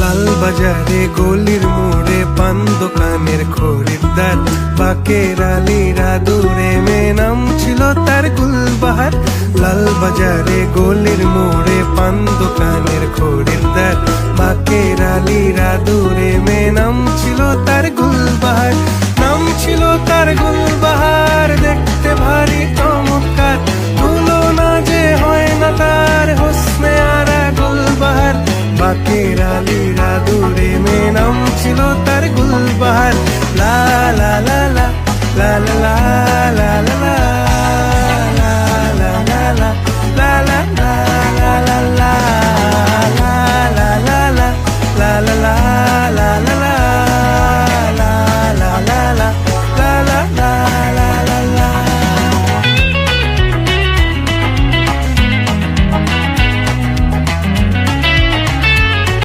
লাল বাজারে গলির মোড়ে পান দোকানের খরিদ্দার, বাকের আলীরা দূরে মেয়ে নাম ছিল তার গুলবাহার। লাল বাজারে গলির মোড়ে পান দোকানের খরিদ্দার, বাকের আলীরা দূরে মেয়ে নাম ছিল তার গুলবাহার। নাম ছিল তার গুলবাহার, দেখতে ভারী চমৎকার, তুলনা যে হয় না তার হোসনে আরা গুলবাহার। বাকের আলী